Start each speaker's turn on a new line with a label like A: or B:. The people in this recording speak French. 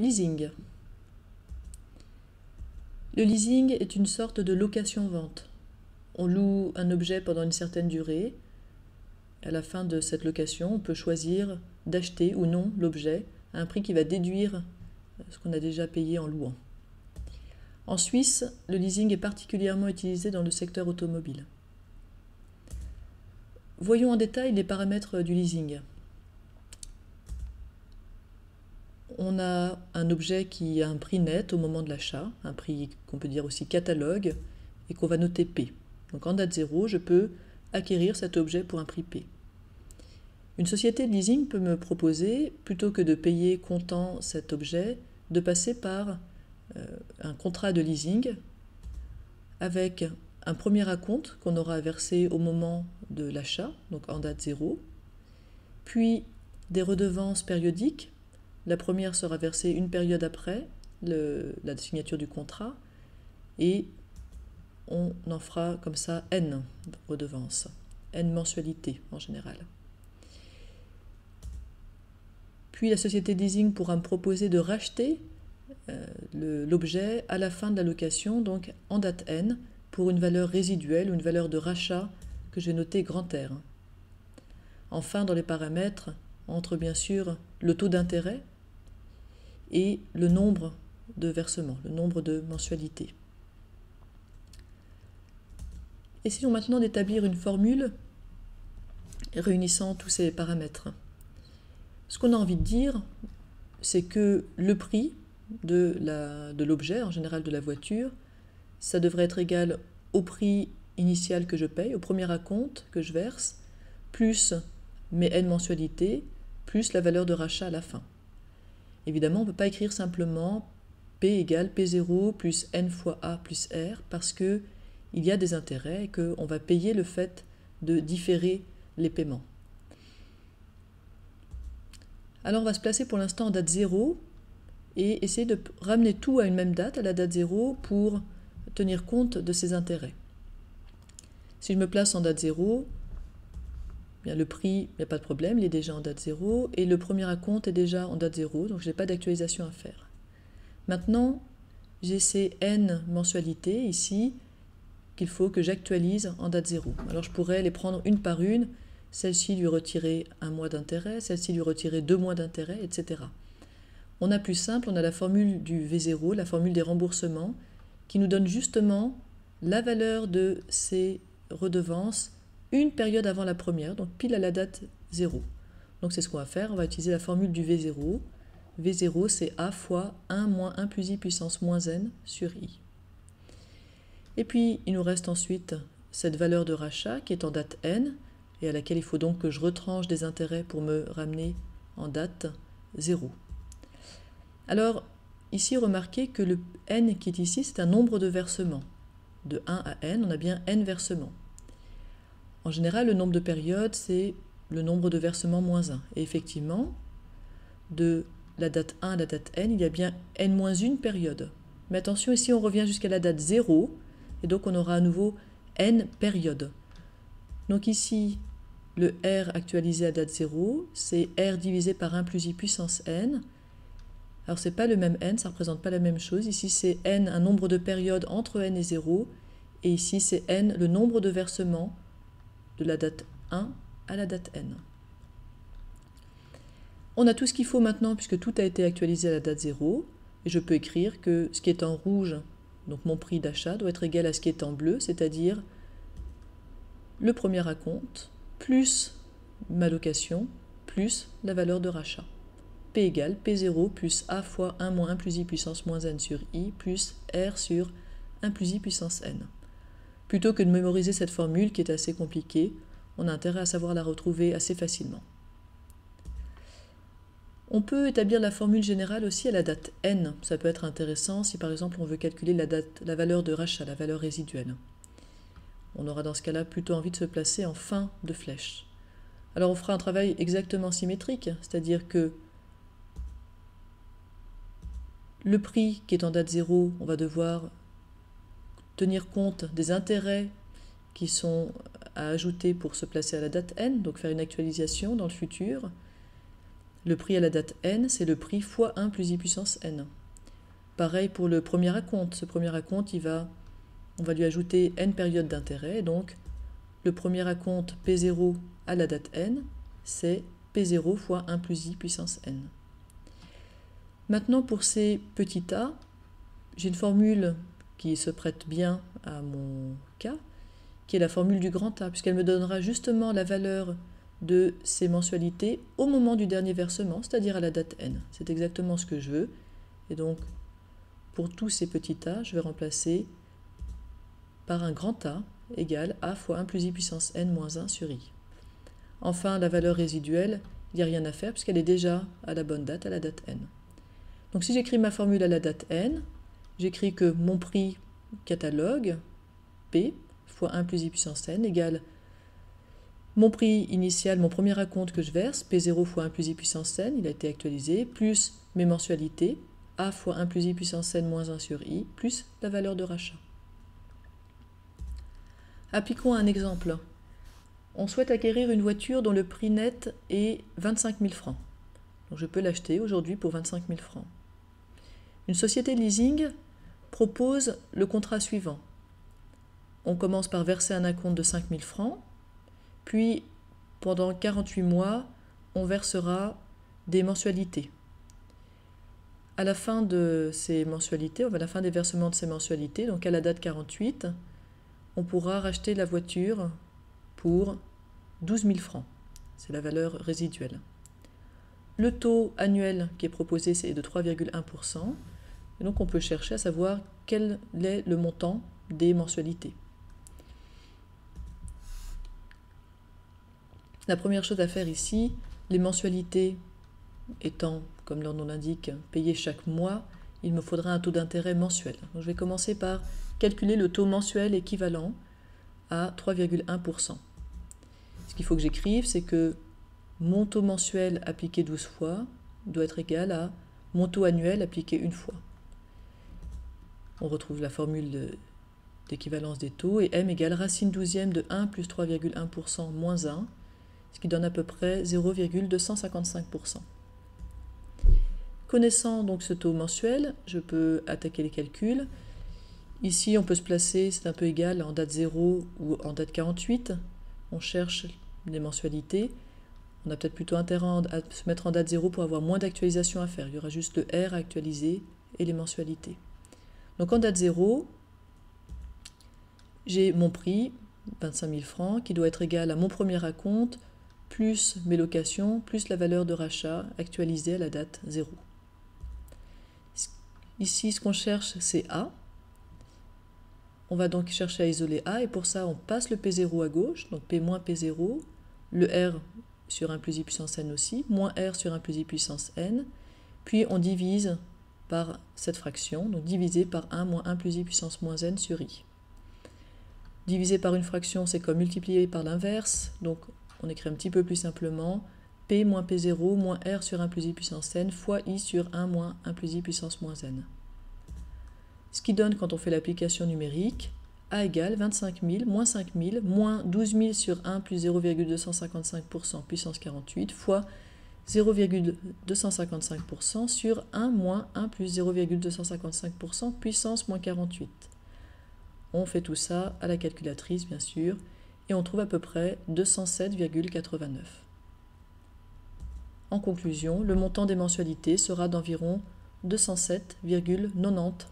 A: Leasing. Le leasing est une sorte de location-vente. On loue un objet pendant une certaine durée. À la fin de cette location, on peut choisir d'acheter ou non l'objet à un prix qui va déduire ce qu'on a déjà payé en louant. En Suisse, le leasing est particulièrement utilisé dans le secteur automobile. Voyons en détail les paramètres du leasing. On a un objet qui a un prix net au moment de l'achat, un prix qu'on peut dire aussi catalogue, et qu'on va noter P. Donc en date 0, je peux acquérir cet objet pour un prix P. Une société de leasing peut me proposer, plutôt que de payer comptant cet objet, de passer par un contrat de leasing avec un premier acompte qu'on aura à verser au moment de l'achat, donc en date 0, puis des redevances périodiques. La première sera versée une période après la signature du contrat et on en fera comme ça N redevances, N mensualités en général. Puis la société de leasing pourra me proposer de racheter l'objet à la fin de la location, donc en date N, pour une valeur résiduelle ou une valeur de rachat que j'ai notée grand R. Enfin, dans les paramètres, entre bien sûr le taux d'intérêt et le nombre de versements, le nombre de mensualités. Essayons maintenant d'établir une formule réunissant tous ces paramètres. Ce qu'on a envie de dire, c'est que le prix de l'objet, en général de la voiture, ça devrait être égal au prix initial que je paye, au premier acompte que je verse, plus mes N mensualités, plus la valeur de rachat à la fin. Évidemment, on ne peut pas écrire simplement P égale P0 plus N fois A plus R parce qu'il y a des intérêts et qu'on va payer le fait de différer les paiements. Alors on va se placer pour l'instant en date 0 et essayer de ramener tout à une même date, à la date 0, pour tenir compte de ces intérêts. Si je me place en date 0, bien le prix, il n'y a pas de problème, il est déjà en date 0, et le premier acompte est déjà en date 0, donc je n'ai pas d'actualisation à faire. Maintenant, j'ai ces N mensualités ici qu'il faut que j'actualise en date 0. Alors je pourrais les prendre une par une, celle-ci lui retirer 1 mois d'intérêt, celle-ci lui retirer 2 mois d'intérêt, etc. On a plus simple, on a la formule du V0, la formule des remboursements, qui nous donne justement la valeur de ces redevances une période avant la première, donc pile à la date 0. Donc c'est ce qu'on va faire, on va utiliser la formule du V0. V0 c'est A fois 1 moins 1 plus I puissance moins N sur I. Et puis il nous reste ensuite cette valeur de rachat qui est en date N, et à laquelle il faut donc que je retranche des intérêts pour me ramener en date 0. Alors, ici, remarquez que le N qui est ici, c'est un nombre de versements. De 1 à N, on a bien N versements. En général, le nombre de périodes, c'est le nombre de versements moins 1. Et effectivement, de la date 1 à la date N, il y a bien N-1 période. Mais attention, ici, on revient jusqu'à la date 0, et donc on aura à nouveau N périodes. Donc ici, le R actualisé à date 0, c'est R divisé par 1 plus I puissance N. Alors ce n'est pas le même N, ça ne représente pas la même chose. Ici c'est N, un nombre de périodes entre N et 0. Et ici c'est N, le nombre de versements de la date 1 à la date N. On a tout ce qu'il faut maintenant puisque tout a été actualisé à la date 0. Et je peux écrire que ce qui est en rouge, donc mon prix d'achat, doit être égal à ce qui est en bleu, c'est-à-dire le premier acompte plus ma location plus la valeur de rachat. P égale P0 plus A fois 1 moins 1 plus I puissance moins N sur I plus R sur 1 plus I puissance N. Plutôt que de mémoriser cette formule qui est assez compliquée, on a intérêt à savoir la retrouver assez facilement. On peut établir la formule générale aussi à la date N. Ça peut être intéressant si par exemple on veut calculer la valeur de rachat, la valeur résiduelle. On aura dans ce cas-là plutôt envie de se placer en fin de flèche. Alors on fera un travail exactement symétrique, c'est-à-dire que le prix qui est en date 0, on va devoir tenir compte des intérêts qui sont à ajouter pour se placer à la date N, donc faire une actualisation dans le futur. Le prix à la date n, c'est le prix fois 1 plus i puissance n. Pareil pour le premier acompte. Ce premier acompte, on va lui ajouter n périodes d'intérêt. Donc, le premier acompte P0 à la date n, c'est P0 fois 1 plus i puissance n. Maintenant, pour ces petits a, j'ai une formule qui se prête bien à mon cas, qui est la formule du grand A, puisqu'elle me donnera justement la valeur de ces mensualités au moment du dernier versement, c'est-à-dire à la date n. C'est exactement ce que je veux. Et donc, pour tous ces petits a, je vais remplacer par un grand A égale A fois 1 plus i puissance n moins 1 sur i. Enfin, la valeur résiduelle, il n'y a rien à faire puisqu'elle est déjà à la bonne date, à la date n. Donc si j'écris ma formule à la date n, j'écris que mon prix catalogue, P, fois 1 plus i puissance n, égale mon prix initial, mon premier acompte que je verse, P0 fois 1 plus i puissance n, il a été actualisé, plus mes mensualités, A fois 1 plus i puissance n moins 1 sur i, plus la valeur de rachat. Appliquons un exemple. On souhaite acquérir une voiture dont le prix net est 25 000 francs. Donc je peux l'acheter aujourd'hui pour 25 000 francs. Une société de leasing propose le contrat suivant. On commence par verser un acompte de 5 000 francs, puis pendant 48 mois, on versera des mensualités. À la fin de ces mensualités, à la fin des versements de ces mensualités, donc à la date 48, on pourra racheter la voiture pour 12 000 francs. C'est la valeur résiduelle. Le taux annuel qui est proposé, c'est de 3,1%. Et donc on peut chercher à savoir quel est le montant des mensualités. La première chose à faire ici, les mensualités étant, comme leur nom l'indique, payées chaque mois, il me faudra un taux d'intérêt mensuel. Donc je vais commencer par calculer le taux mensuel équivalent à 3,1%. Ce qu'il faut que j'écrive, c'est que mon taux mensuel appliqué 12 fois doit être égal à mon taux annuel appliqué une fois. On retrouve la formule d'équivalence des taux, et m égale racine 12e de 1 plus 3,1% moins 1, ce qui donne à peu près 0,255%. Connaissant donc ce taux mensuel, je peux attaquer les calculs. Ici, on peut se placer, c'est un peu égal en date 0 ou en date 48. On cherche les mensualités. On a peut-être plutôt intérêt à se mettre en date 0 pour avoir moins d'actualisation à faire. Il y aura juste le R à actualiser et les mensualités. Donc en date 0, j'ai mon prix, 25 000 francs, qui doit être égal à mon premier acompte, plus mes locations, plus la valeur de rachat actualisée à la date 0. Ici, ce qu'on cherche, c'est A. On va donc chercher à isoler A, et pour ça, on passe le P0 à gauche, donc P moins P0, le R sur 1 plus i puissance n aussi, moins R sur 1 plus i puissance n, puis on divise par cette fraction, donc divisé par 1 moins 1 plus i puissance moins n sur i. Divisé par une fraction, c'est comme multiplier par l'inverse, donc on écrit un petit peu plus simplement, P moins P0 moins R sur 1 plus i puissance n fois i sur 1 moins 1 plus i puissance moins n. Ce qui donne, quand on fait l'application numérique, A égale 25 000 moins 5 000 moins 12 000 sur 1 plus 0,255% puissance 48 fois 0,255% sur 1 moins 1 plus 0,255% puissance moins 48. On fait tout ça à la calculatrice, bien sûr, et on trouve à peu près 207,89. En conclusion, le montant des mensualités sera d'environ 207,90